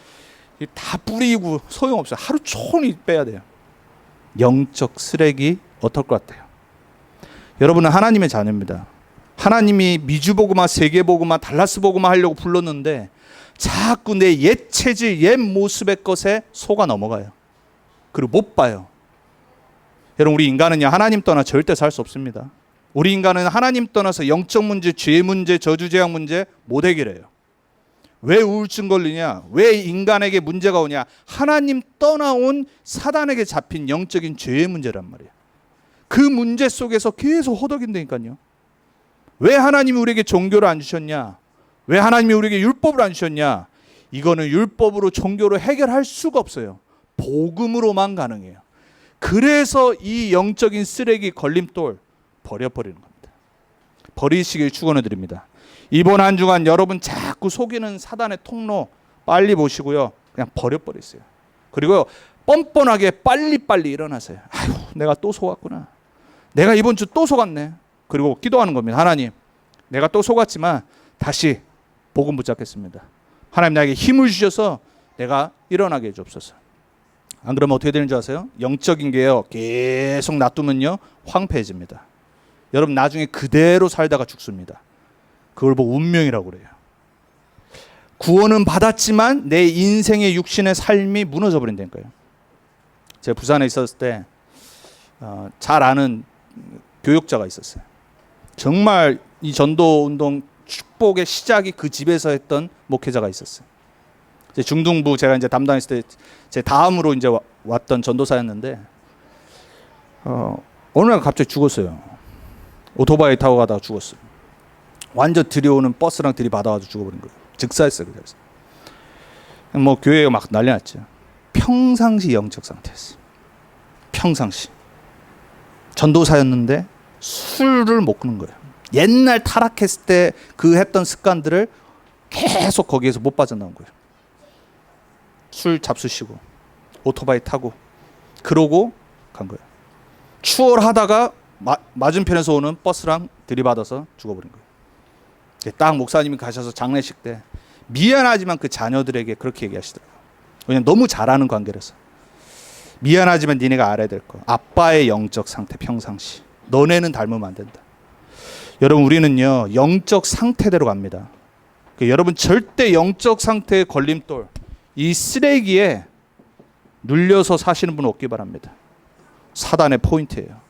다 뿌리고 소용없어요. 하루 종일 빼야 돼요. 영적 쓰레기 어떨 것 같아요? 여러분은 하나님의 자녀입니다. 하나님이 미주복음화, 세계복음화, 달라스복음화 하려고 불렀는데 자꾸 내 옛 체질, 옛 모습의 것에 속아 넘어가요. 그리고 못 봐요. 여러분 우리 인간은요, 하나님 떠나 절대 살 수 없습니다. 우리 인간은 하나님 떠나서 영적 문제, 죄 문제, 저주재앙 문제 못 해결해요. 왜 우울증 걸리냐? 왜 인간에게 문제가 오냐? 하나님 떠나온 사단에게 잡힌 영적인 죄의 문제란 말이에요. 그 문제 속에서 계속 허덕인다니까요. 왜 하나님이 우리에게 종교를 안 주셨냐? 왜 하나님이 우리에게 율법을 안 주셨냐? 이거는 율법으로 종교로 해결할 수가 없어요. 복음으로만 가능해요. 그래서 이 영적인 쓰레기 걸림돌 버려버리는 겁니다. 버리시길 축원해 드립니다. 이번 한 주간 여러분 자꾸 속이는 사단의 통로 빨리 보시고요, 그냥 버려버리세요. 그리고 뻔뻔하게 빨리빨리 일어나세요. 아휴, 내가 또 속았구나. 내가 이번 주 또 속았네. 그리고 기도하는 겁니다. 하나님, 내가 또 속았지만 다시 복음 붙잡겠습니다. 하나님 나에게 힘을 주셔서 내가 일어나게 해주옵소서. 안 그러면 어떻게 되는 줄 아세요? 영적인 게요, 계속 놔두면요 황폐해집니다. 여러분 나중에 그대로 살다가 죽습니다. 그걸 보고 운명이라고 그래요. 구원은 받았지만 내 인생의 육신의 삶이 무너져 버린다는 거예요. 제가 부산에 있었을 때 잘 아는 교육자가 있었어요. 정말 이 전도 운동 축복의 시작이 그 집에서 했던 목회자가 있었어요. 중등부 제가 이제 담당했을 때 제 다음으로 이제 왔던 전도사였는데 어느 날 갑자기 죽었어요. 오토바이 타고 가다가 죽었어요. 완전 들이오는 버스랑 들이받아가지고 죽어버린 거예요. 즉사했어요. 그래서 뭐 교회가 막 난리 났죠. 평상시 영적 상태였어요. 평상시 전도사였는데 술을 못 끊는 거예요. 옛날 타락했을 때 그 했던 습관들을 계속 거기에서 못 빠져나온 거예요. 술 잡수시고 오토바이 타고 그러고 간 거예요. 추월하다가 맞은편에서 오는 버스랑 들이받아서 죽어버린 거예요. 딱 목사님이 가셔서 장례식 때 미안하지만 그 자녀들에게 그렇게 얘기하시더라고요. 왜냐면 너무 잘하는 관계라서. 미안하지만 니네가 알아야 될 거. 아빠의 영적 상태 평상시. 너네는 닮으면 안 된다. 여러분 우리는요 영적 상태대로 갑니다. 여러분 절대 영적 상태의 걸림돌 이 쓰레기에 눌려서 사시는 분 없기 바랍니다. 사단의 포인트예요.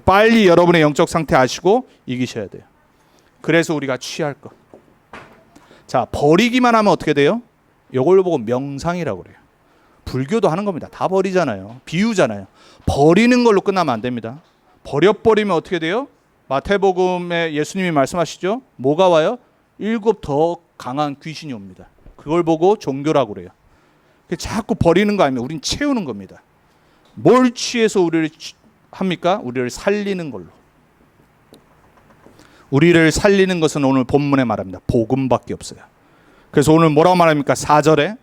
빨리 여러분의 영적 상태 아시고 이기셔야 돼요. 그래서 우리가 취할 것. 자, 버리기만 하면 어떻게 돼요? 이걸 보고 명상이라고 그래요. 불교도 하는 겁니다. 다 버리잖아요. 비유잖아요. 버리는 걸로 끝나면 안 됩니다. 버려버리면 어떻게 돼요? 마태복음에 예수님이 말씀하시죠. 뭐가 와요? 7 더 강한 귀신이 옵니다. 그걸 보고 종교라고 그래요. 자꾸 버리는 거 아니면 우린 채우는 겁니다. 뭘 취해서 우리를 합니까? 우리를 살리는 걸로. 우리를 살리는 것은 오늘 본문에 말합니다. 복음밖에 없어요. 그래서 오늘 뭐라고 말합니까? 4절에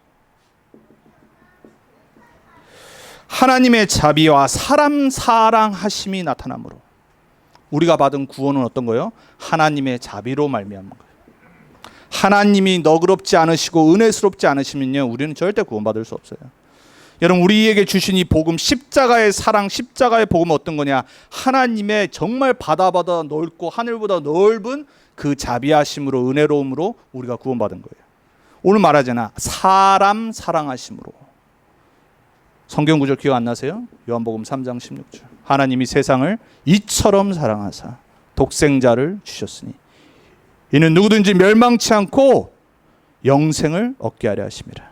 하나님의 자비와 사람 사랑하심이 나타나므로 우리가 받은 구원은 어떤 거예요? 하나님의 자비로 말미암은 거예요. 하나님이 너그럽지 않으시고 은혜스럽지 않으시면요 우리는 절대 구원받을 수 없어요. 여러분 우리에게 주신 이 복음 십자가의 사랑 십자가의 복음은 어떤 거냐? 하나님의 정말 바다보다 넓고 하늘보다 넓은 그 자비하심으로 은혜로움으로 우리가 구원받은 거예요. 오늘 말하잖아. 사람 사랑하심으로. 성경 구절 기억 안 나세요? 요한복음 3장 16절. 하나님이 세상을 이처럼 사랑하사 독생자를 주셨으니 이는 누구든지 멸망치 않고 영생을 얻게 하려 하심이라.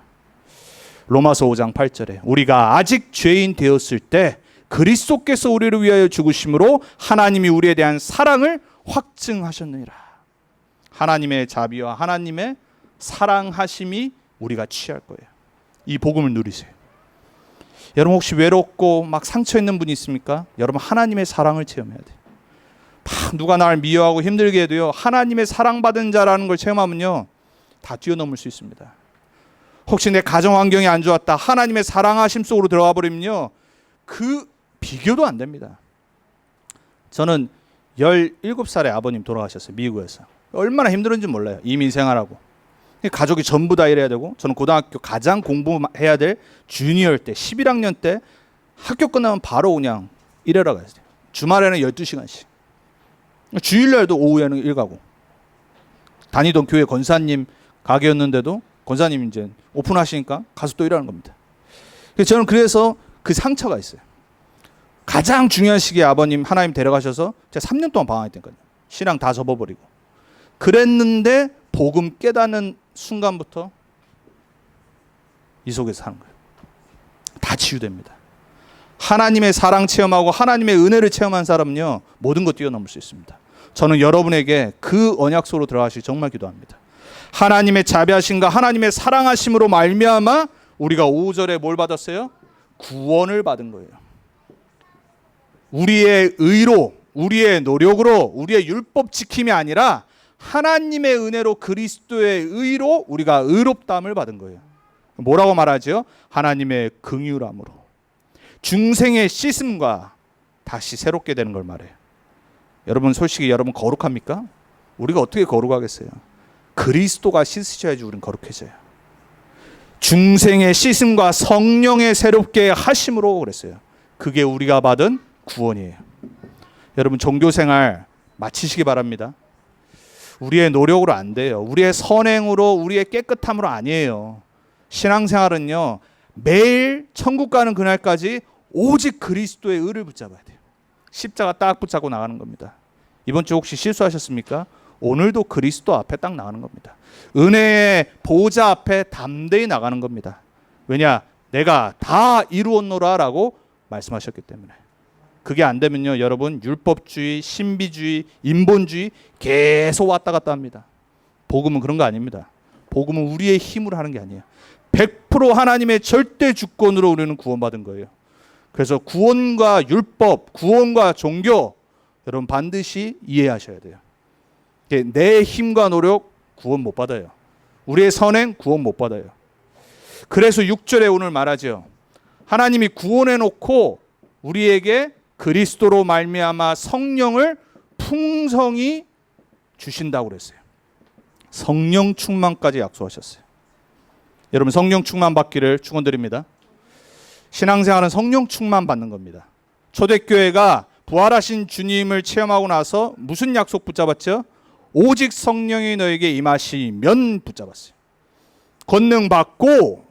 로마서 5장 8절에 우리가 아직 죄인 되었을 때 그리스도께서 우리를 위하여 죽으심으로 하나님이 우리에 대한 사랑을 확증하셨느니라. 하나님의 자비와 하나님의 사랑하심이 우리가 취할 거예요. 이 복음을 누리세요. 여러분 혹시 외롭고 막 상처 있는 분이 있습니까? 여러분 하나님의 사랑을 체험해야 돼요. 누가 나를 미워하고 힘들게 해도요 하나님의 사랑받은 자라는 걸 체험하면요 다 뛰어넘을 수 있습니다. 혹시 내 가정 환경이 안 좋았다. 하나님의 사랑하심 속으로 들어가 버리면요 그 비교도 안 됩니다. 저는 17살에 아버님 돌아가셨어요. 미국에서. 얼마나 힘들었는지 몰라요. 이민 생활하고. 가족이 전부 다 일해야 되고 저는 고등학교 가장 공부해야 될 주니어 때 11학년 때 학교 끝나면 바로 그냥 일하러 가야 돼요. 주말에는 12시간씩. 주일날도 오후에는 일 가고. 다니던 교회 권사님 가게였는데도 권사님 이제 오픈하시니까 가서 또 일하는 겁니다. 저는 그래서 그 상처가 있어요. 가장 중요한 시기에 아버님 하나님 데려가셔서 제가 3년 동안 방황했다니까요. 신앙 다 접어버리고. 그랬는데 복음 깨닫는 순간부터 이 속에서 사는 거예요. 다 치유됩니다. 하나님의 사랑 체험하고 하나님의 은혜를 체험한 사람은요 모든 것 뛰어넘을 수 있습니다. 저는 여러분에게 그 언약 속으로 들어가시기 정말 기도합니다. 하나님의 자비하심과 하나님의 사랑하심으로 말미암아 우리가 5절에 뭘 받았어요? 구원을 받은 거예요. 우리의 의로, 우리의 노력으로, 우리의 율법 지킴이 아니라 하나님의 은혜로 그리스도의 의로 우리가 의롭다함을 받은 거예요. 뭐라고 말하죠? 하나님의 긍휼함으로 중생의 씻음과 다시 새롭게 되는 걸 말해요. 여러분 솔직히 여러분 거룩합니까? 우리가 어떻게 거룩하겠어요? 그리스도가 씻으셔야지 우리는 거룩해져요. 중생의 씻음과 성령의 새롭게 하심으로 그랬어요. 그게 우리가 받은 구원이에요. 여러분 종교생활 마치시기 바랍니다. 우리의 노력으로 안 돼요. 우리의 선행으로, 우리의 깨끗함으로 아니에요. 신앙생활은요, 매일 천국 가는 그날까지 오직 그리스도의 의를 붙잡아야 돼요. 십자가 딱 붙잡고 나가는 겁니다. 이번 주 혹시 실수하셨습니까? 오늘도 그리스도 앞에 딱 나가는 겁니다. 은혜의 보좌 앞에 담대히 나가는 겁니다. 왜냐? 내가 다 이루었노라 라고 말씀하셨기 때문에. 그게 안 되면요, 여러분, 율법주의, 신비주의, 인본주의 계속 왔다 갔다 합니다. 복음은 그런 거 아닙니다. 복음은 우리의 힘으로 하는 게 아니에요. 100% 하나님의 절대 주권으로 우리는 구원받은 거예요. 그래서 구원과 율법, 구원과 종교, 여러분 반드시 이해하셔야 돼요. 내 힘과 노력 구원 못 받아요. 우리의 선행 구원 못 받아요. 그래서 6절에 오늘 말하죠. 하나님이 구원해 놓고 우리에게 그리스도로 말미암아 성령을 풍성히 주신다고 그랬어요. 성령 충만까지 약속하셨어요. 여러분 성령 충만 받기를 축원드립니다. 신앙생활은 성령 충만 받는 겁니다. 초대교회가 부활하신 주님을 체험하고 나서 무슨 약속 붙잡았죠? 오직 성령이 너에게 임하시면 붙잡았어요. 권능 받고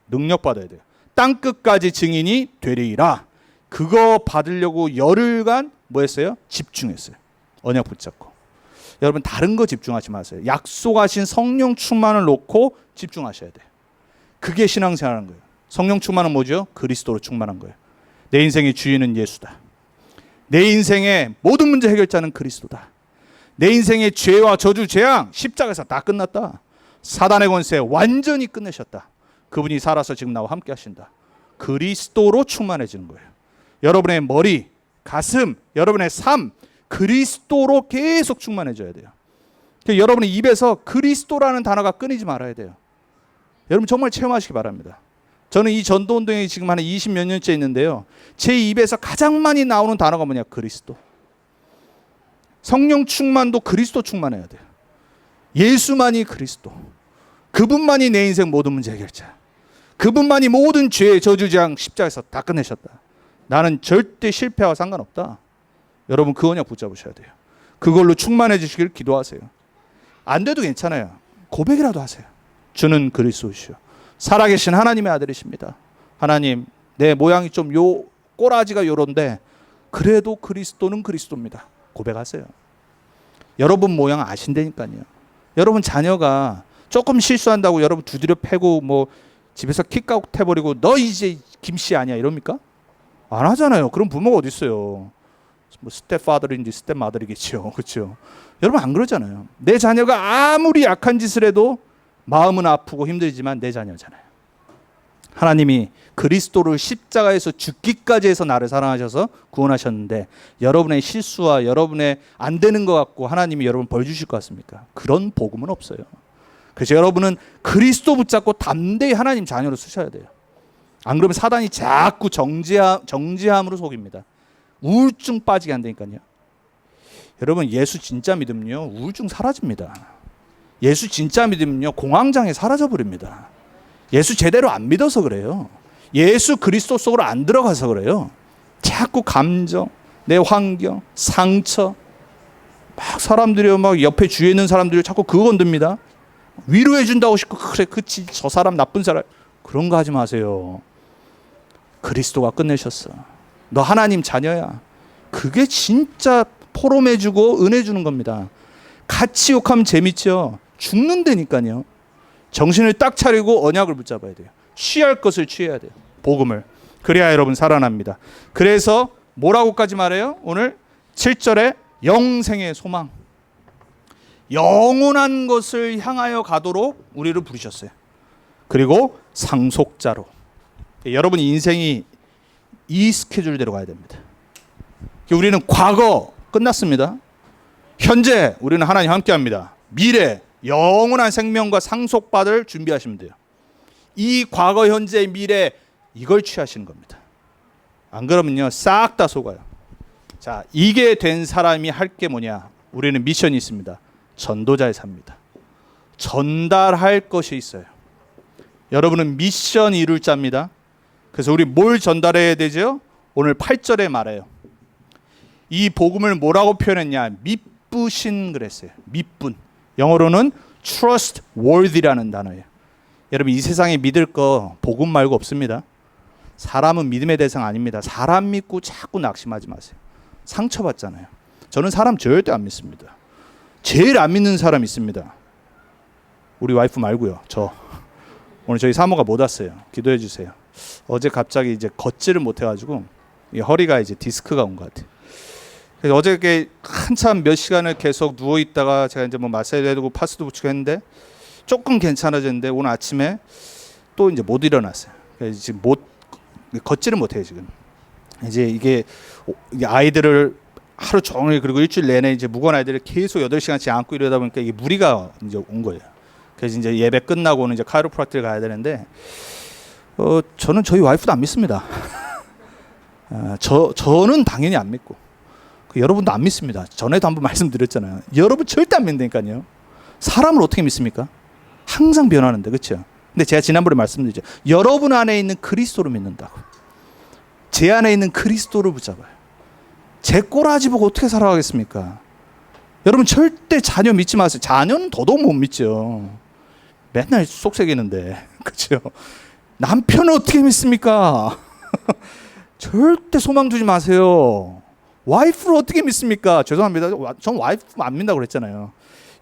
능력 받아야 돼요. 땅 끝까지 증인이 되리라. 그거 받으려고 열흘간 뭐 했어요? 집중했어요. 언약 붙잡고. 여러분 다른 거 집중하지 마세요. 약속하신 성령 충만을 놓고 집중하셔야 돼요. 그게 신앙생활하는 거예요. 성령 충만은 뭐죠? 그리스도로 충만한 거예요. 내 인생의 주인은 예수다. 내 인생의 모든 문제 해결자는 그리스도다. 내 인생의 죄와 저주, 재앙 십자가에서 다 끝났다. 사단의 권세 완전히 끝내셨다. 그분이 살아서 지금 나와 함께 하신다. 그리스도로 충만해지는 거예요. 여러분의 머리, 가슴, 여러분의 삶 그리스도로 계속 충만해져야 돼요. 여러분의 입에서 그리스도라는 단어가 끊이지 말아야 돼요. 여러분 정말 체험하시기 바랍니다. 저는 이 전도운동에 지금 한 20몇 년째 있는데요. 제 입에서 가장 많이 나오는 단어가 뭐냐? 그리스도. 성령 충만도 그리스도 충만해야 돼요. 예수만이 그리스도. 그분만이 내 인생 모든 문제 해결자. 그분만이 모든 죄, 저주, 재앙 십자가에서 다 끝내셨다. 나는 절대 실패와 상관없다. 여러분 그 언약 붙잡으셔야 돼요. 그걸로 충만해지시길 기도하세요. 안 돼도 괜찮아요. 고백이라도 하세요. 주는 그리스도시요 살아계신 하나님의 아들이십니다. 하나님, 내 모양이 좀 꼬라지가 요런데 그래도 그리스도는 그리스도입니다. 고백하세요. 여러분 모양 아신다니까요. 여러분 자녀가 조금 실수한다고 여러분 두드려 패고 뭐 집에서 킥아웃 해버리고 너 이제 김씨 아니야 이럽니까? 안 하잖아요. 그런 부모가 어디 있어요. 뭐 스텝파더인지 스텝마더이겠죠. 그렇죠? 여러분 안 그러잖아요. 내 자녀가 아무리 약한 짓을 해도 마음은 아프고 힘들지만 내 자녀잖아요. 하나님이 그리스도를 십자가에서 죽기까지 해서 나를 사랑하셔서 구원하셨는데 여러분의 실수와 여러분의 안 되는 것 같고 하나님이 여러분 벌 주실 것 같습니까? 그런 복음은 없어요. 그래서 여러분은 그리스도 붙잡고 담대히 하나님 자녀로 쓰셔야 돼요. 안 그러면 사단이 자꾸 정죄함으로 속입니다. 우울증 빠지게 한다니까요. 여러분 예수 진짜 믿으면요 우울증 사라집니다. 예수 진짜 믿으면요 공황장애 사라져버립니다. 예수 제대로 안 믿어서 그래요. 예수 그리스도 속으로 안 들어가서 그래요. 자꾸 감정, 내 환경, 상처 막 사람들이 막 옆에 주위에 있는 사람들이 자꾸 그거 건듭니다. 위로해 준다고 싶고 그래 그치 저 사람 나쁜 사람 그런 거 하지 마세요. 그리스도가 끝내셨어. 너 하나님 자녀야. 그게 진짜 포럼해 주고 은혜 주는 겁니다. 같이 욕하면 재밌죠. 죽는다니까요. 정신을 딱 차리고 언약을 붙잡아야 돼요. 취할 것을 취해야 돼요. 복음을. 그래야 여러분 살아납니다. 그래서 뭐라고까지 말해요? 오늘 7절에 영생의 소망. 영원한 것을 향하여 가도록 우리를 부르셨어요. 그리고 상속자로. 여러분 인생이 이 스케줄대로 가야 됩니다. 우리는 과거 끝났습니다. 현재 우리는 하나님 함께합니다. 미래 영원한 생명과 상속받을 준비하시면 돼요. 이 과거, 현재, 미래 이걸 취하시는 겁니다. 안 그러면요 싹 다 속아요. 자, 이게 된 사람이 할 게 뭐냐? 우리는 미션이 있습니다. 전도자의 삶입니다. 전달할 것이 있어요. 여러분은 미션 이룰 자입니다. 그래서 우리 뭘 전달해야 되죠? 오늘 8절에 말해요. 이 복음을 뭐라고 표현했냐? 미쁘신 그랬어요. 미쁜. 영어로는 trustworthy라는 단어예요. 여러분 이 세상에 믿을 거 복음 말고 없습니다. 사람은 믿음의 대상 아닙니다. 사람 믿고 자꾸 낙심하지 마세요. 상처받잖아요. 저는 사람 절대 안 믿습니다. 제일 안 믿는 사람 있습니다. 우리 와이프 말고요. 저 오늘 저희 사모가 못 왔어요. 기도해 주세요. 어제 갑자기 이제 걷지를 못해가지고 이 허리가 이제 디스크가 온 것 같아요. 그래서 어저께 한참 몇 시간을 계속 누워 있다가 제가 이제 뭐 마사지도 해두고 파스도 붙이고 했는데 조금 괜찮아졌는데 오늘 아침에 또 이제 못 일어났어요. 그래서 지금 걷지를 못해요 지금. 이제 이게 아이들을 하루 종일 그리고 일주일 내내 이제 무거운 아이들을 계속 8시간씩 안고 이러다 보니까 이게 무리가 이제 온 거예요. 그래서 이제 예배 끝나고는 이제 카이로프락트를 가야 되는데 저는 저희 와이프도 안 믿습니다. 저는 당연히 안 믿고 여러분도 안 믿습니다. 전에도 한번 말씀드렸잖아요. 여러분 절대 안 믿는다니까요. 사람을 어떻게 믿습니까? 항상 변하는데, 그렇죠? 근데 제가 지난번에 말씀드렸죠. 여러분 안에 있는 그리스도를 믿는다고. 제 안에 있는 그리스도를 붙잡아요. 제 꼬라지 보고 어떻게 살아가겠습니까? 여러분 절대 자녀 믿지 마세요. 자녀는 더더욱 못 믿죠. 맨날 속삭이는데, 그렇죠? 남편은 어떻게 믿습니까? 절대 소망 두지 마세요. 와이프를 어떻게 믿습니까? 죄송합니다. 전 와이프 안 믿는다고 그랬잖아요.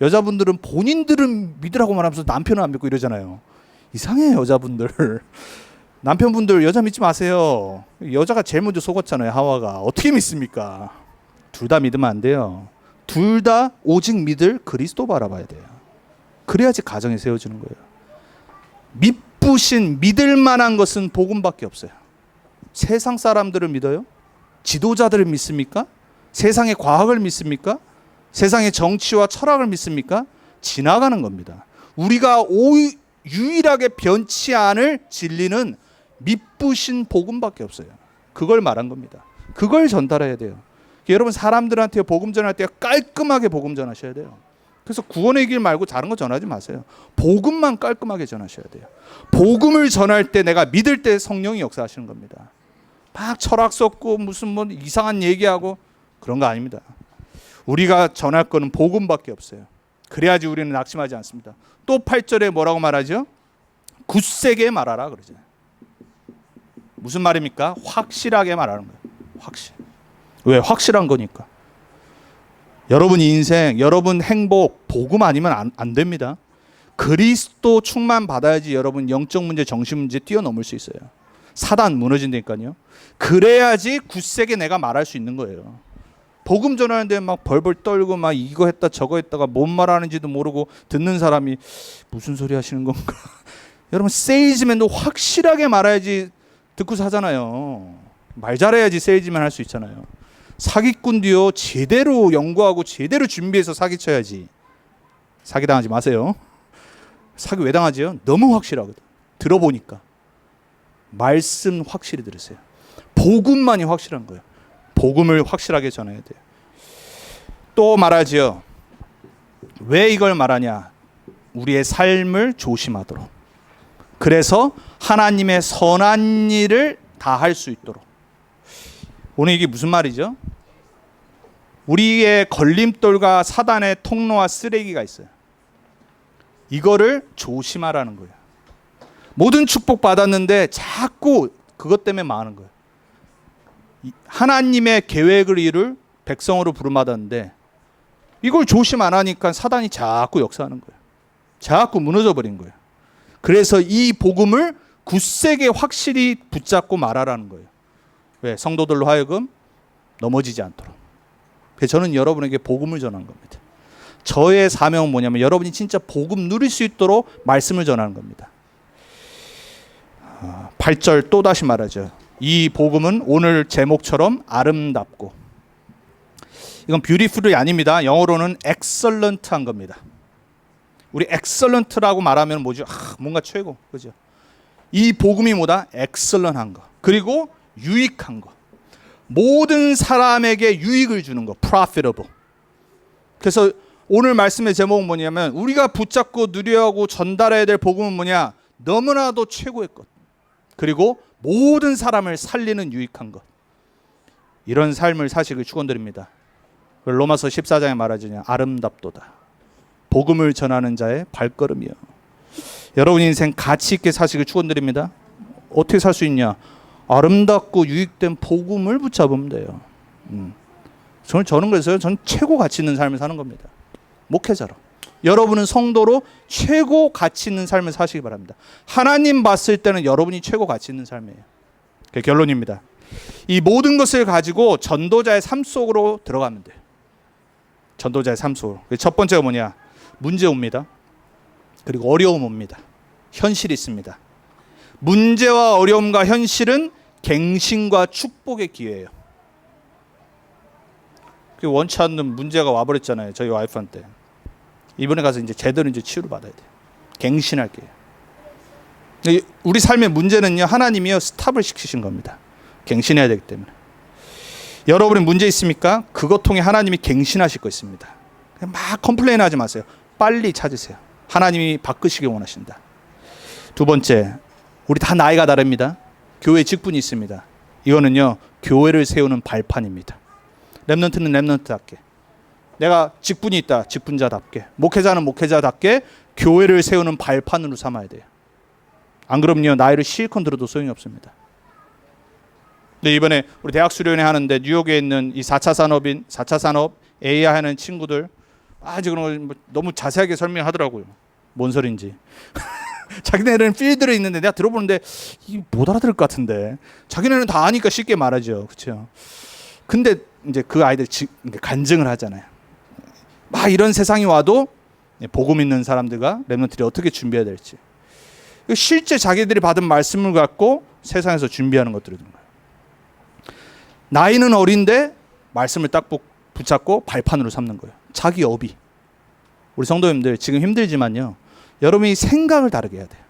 여자분들은 본인들은 믿으라고 말하면서 남편은 안 믿고 이러잖아요. 이상해요, 여자분들. 남편분들 여자 믿지 마세요. 여자가 제일 먼저 속았잖아요, 하와가. 어떻게 믿습니까? 둘 다 믿으면 안 돼요. 둘 다 오직 믿을 그리스도 바라봐야 돼요. 그래야지 가정이 세워지는 거예요. 믿부신 믿을 만한 것은 복음밖에 없어요. 세상 사람들을 믿어요? 지도자들을 믿습니까? 세상의 과학을 믿습니까? 세상의 정치와 철학을 믿습니까? 지나가는 겁니다. 우리가 유일하게 변치 않을 진리는 믿부신 복음밖에 없어요. 그걸 말한 겁니다. 그걸 전달해야 돼요. 여러분 사람들한테 복음 전할 때 깔끔하게 복음 전하셔야 돼요. 그래서 구원의 길 말고 다른 거 전하지 마세요. 복음만 깔끔하게 전하셔야 돼요. 복음을 전할 때 내가 믿을 때 성령이 역사하시는 겁니다. 막 철학 섞고 무슨 뭐 이상한 얘기하고 그런 거 아닙니다. 우리가 전할 거는 복음밖에 없어요. 그래야지 우리는 낙심하지 않습니다. 또 8절에 뭐라고 말하죠? 굳세게 말하라 그러죠. 무슨 말입니까? 확실하게 말하는 거예요. 확실. 왜? 확실한 거니까. 여러분 인생, 여러분 행복, 복음 아니면 안 됩니다. 그리스도 충만 받아야지 여러분 영적 문제, 정신 문제 뛰어넘을 수 있어요. 사단 무너진다니까요. 그래야지 굳세게 내가 말할 수 있는 거예요. 복음 전하는데 막 벌벌 떨고 막 이거 했다 저거 했다가 뭔 말하는지도 모르고 듣는 사람이 무슨 소리 하시는 건가. 여러분 세일즈맨도 확실하게 말해야지 듣고 사잖아요. 말 잘해야지 세일즈맨 할 수 있잖아요. 사기꾼도요 제대로 연구하고 제대로 준비해서 사기쳐야지. 사기당하지 마세요. 사기 왜 당하지요? 너무 확실하거든. 들어보니까. 말씀 확실히 들으세요. 복음만이 확실한 거예요. 복음을 확실하게 전해야 돼요. 또 말하지요. 왜 이걸 말하냐? 우리의 삶을 조심하도록. 그래서 하나님의 선한 일을 다 할 수 있도록. 오늘 이게 무슨 말이죠? 우리의 걸림돌과 사단의 통로와 쓰레기가 있어요. 이거를 조심하라는 거예요. 모든 축복 받았는데 자꾸 그것 때문에 망하는 거예요. 하나님의 계획을 이룰 백성으로 부름받았는데 이걸 조심 안 하니까 사단이 자꾸 역사하는 거예요. 자꾸 무너져 버린 거예요. 그래서 이 복음을 굳세게 확실히 붙잡고 말하라는 거예요. 왜? 성도들로 하여금 넘어지지 않도록. 그래서 저는 여러분에게 복음을 전하는 겁니다. 저의 사명은 뭐냐면 여러분이 진짜 복음 누릴 수 있도록 말씀을 전하는 겁니다. 8절 또 다시 말하죠. 이 복음은 오늘 제목처럼 아름답고, 이건 beautiful이 아닙니다. 영어로는 excellent한 겁니다. 우리 excellent라고 말하면 뭐죠? 뭔가 최고, 그죠? 이 복음이 뭐다? excellent한 거. 그리고 유익한 거. 모든 사람에게 유익을 주는 거. profitable. 그래서 오늘 말씀의 제목은 뭐냐면 우리가 붙잡고 누려야 하고 전달해야 될 복음은 뭐냐? 너무나도 최고의 것. 그리고 모든 사람을 살리는 유익한 것. 이런 삶을 사시길 축원드립니다. 로마서 14장에 말하잖아요. 아름답도다. 복음을 전하는 자의 발걸음이요. 여러분 인생 가치 있게 사시길 축원드립니다. 어떻게 살 수 있냐? 아름답고 유익된 복음을 붙잡으면 돼요. 저는 그래서요. 전 최고 가치 있는 삶을 사는 겁니다. 목회자로. 여러분은 성도로 최고 가치 있는 삶을 사시기 바랍니다. 하나님 봤을 때는 여러분이 최고 가치 있는 삶이에요. 그게 결론입니다. 이 모든 것을 가지고 전도자의 삶 속으로 들어가면 돼요. 전도자의 삶 속으로. 첫 번째가 뭐냐? 문제 옵니다. 그리고 어려움 옵니다. 현실이 있습니다. 문제와 어려움과 현실은 갱신과 축복의 기회예요. 원치 않는 문제가 와버렸잖아요. 저희 와이프한테. 이번에 가서 이제 제대로 이제 치유를 받아야 돼요. 갱신할게요. 우리 삶의 문제는요, 하나님이요 스탑을 시키신 겁니다. 갱신해야 되기 때문에. 여러분의 문제 있습니까? 그것 통해 하나님이 갱신하실 거 있습니다. 막 컴플레인하지 마세요. 빨리 찾으세요. 하나님이 바꾸시길 원하신다. 두 번째, 우리 다 나이가 다릅니다. 교회 직분이 있습니다. 이거는요, 교회를 세우는 발판입니다. 렘넌트는 렘넌트답게, 내가 직분이 있다, 직분자답게, 목회자는 목회자답게 교회를 세우는 발판으로 삼아야 돼요. 안 그러면요, 나이를 실컷 들어도 소용이 없습니다. 근데 이번에 우리 대학 수련회 하는데 뉴욕에 있는 이 4차 산업 AI 하는 친구들 아주 그런 거 너무 자세하게 설명하더라고요. 뭔 소린지. 자기네는 필드에 있는데 내가 들어보는데 못 알아들을 것 같은데 자기네는 다 아니까 쉽게 말하죠. 그렇죠? 근데 이제 그 아이들 간증을 하잖아요. 막 이런 세상이 와도 복음 있는 사람들과 렘넌트들이 어떻게 준비해야 될지. 실제 자기들이 받은 말씀을 갖고 세상에서 준비하는 것들이든 거예요. 나이는 어린데 말씀을 딱 붙잡고 발판으로 삼는 거예요. 자기 업이. 우리 성도님들 지금 힘들지만요, 여러분이 생각을 다르게 해야 돼요.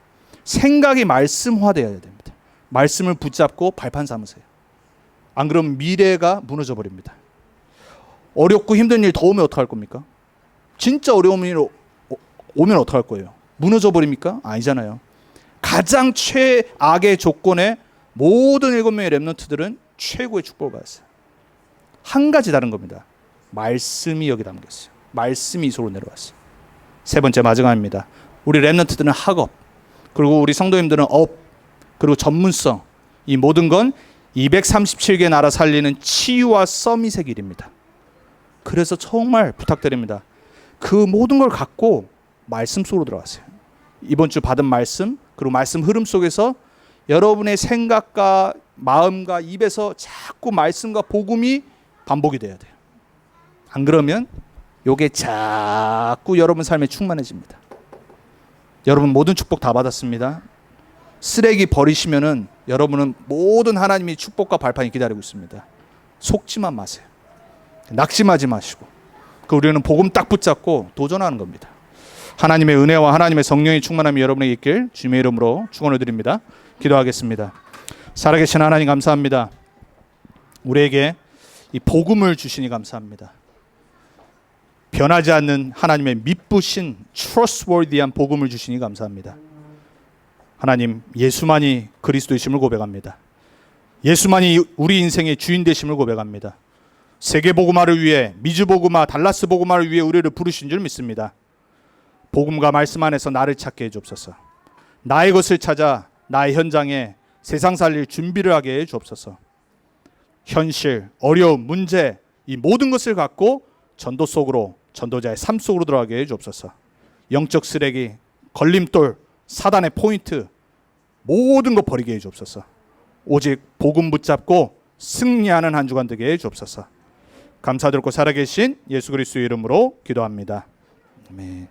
생각이 말씀화되어야 됩니다. 말씀을 붙잡고 발판 삼으세요. 안 그러면 미래가 무너져 버립니다. 어렵고 힘든 일 더 오면 어떡할 겁니까? 진짜 어려운 일 오면 어떡할 거예요? 무너져 버립니까? 아니잖아요. 가장 최악의 조건에 모든 7명의 렘넌트들은 최고의 축복을 받았어요. 한 가지 다른 겁니다. 말씀이 여기 담겼어요. 말씀이 이소로 내려왔어요. 세 번째 마지막입니다. 우리 렘넌트들은 학업, 그리고 우리 성도님들은 업, 그리고 전문성, 이 모든 건 237개 나라 살리는 치유와 서밋의 길입니다. 그래서 정말 부탁드립니다. 그 모든 걸 갖고 말씀 속으로 들어가세요. 이번 주 받은 말씀, 그리고 말씀 흐름 속에서 여러분의 생각과 마음과 입에서 자꾸 말씀과 복음이 반복이 돼야 돼요. 안 그러면 요게 자꾸 여러분 삶에 충만해집니다. 여러분 모든 축복 다 받았습니다. 쓰레기 버리시면은 여러분은 모든 하나님의 축복과 발판이 기다리고 있습니다. 속지만 마세요. 낙심하지 마시고, 우리는 복음 딱 붙잡고 도전하는 겁니다. 하나님의 은혜와 하나님의 성령의 충만함이 여러분에게 있길 주님의 이름으로 축원을 드립니다. 기도하겠습니다. 살아계신 하나님 감사합니다. 우리에게 이 복음을 주시니 감사합니다. 변하지 않는 하나님의 믿부신 trustworthy한 복음을 주시니 감사합니다. 하나님, 예수만이 그리스도이심을 고백합니다. 예수만이 우리 인생의 주인 되심을 고백합니다. 세계 복음화를 위해, 미주 복음화, 달라스 복음화를 위해 우리를 부르신 줄 믿습니다. 복음과 말씀 안에서 나를 찾게 해주옵소서. 나의 것을 찾아 나의 현장에 세상 살릴 준비를 하게 해주옵소서. 현실, 어려움, 문제, 이 모든 것을 갖고 전도 속으로, 전도자의 삶 속으로 들어가게 해주옵소서. 영적 쓰레기, 걸림돌, 사단의 포인트, 모든 것 버리게 해주옵소서. 오직 복음 붙잡고 승리하는 한 주간 되게 해주옵소서. 감사드리고 살아계신 예수 그리스도의 이름으로 기도합니다. 아멘.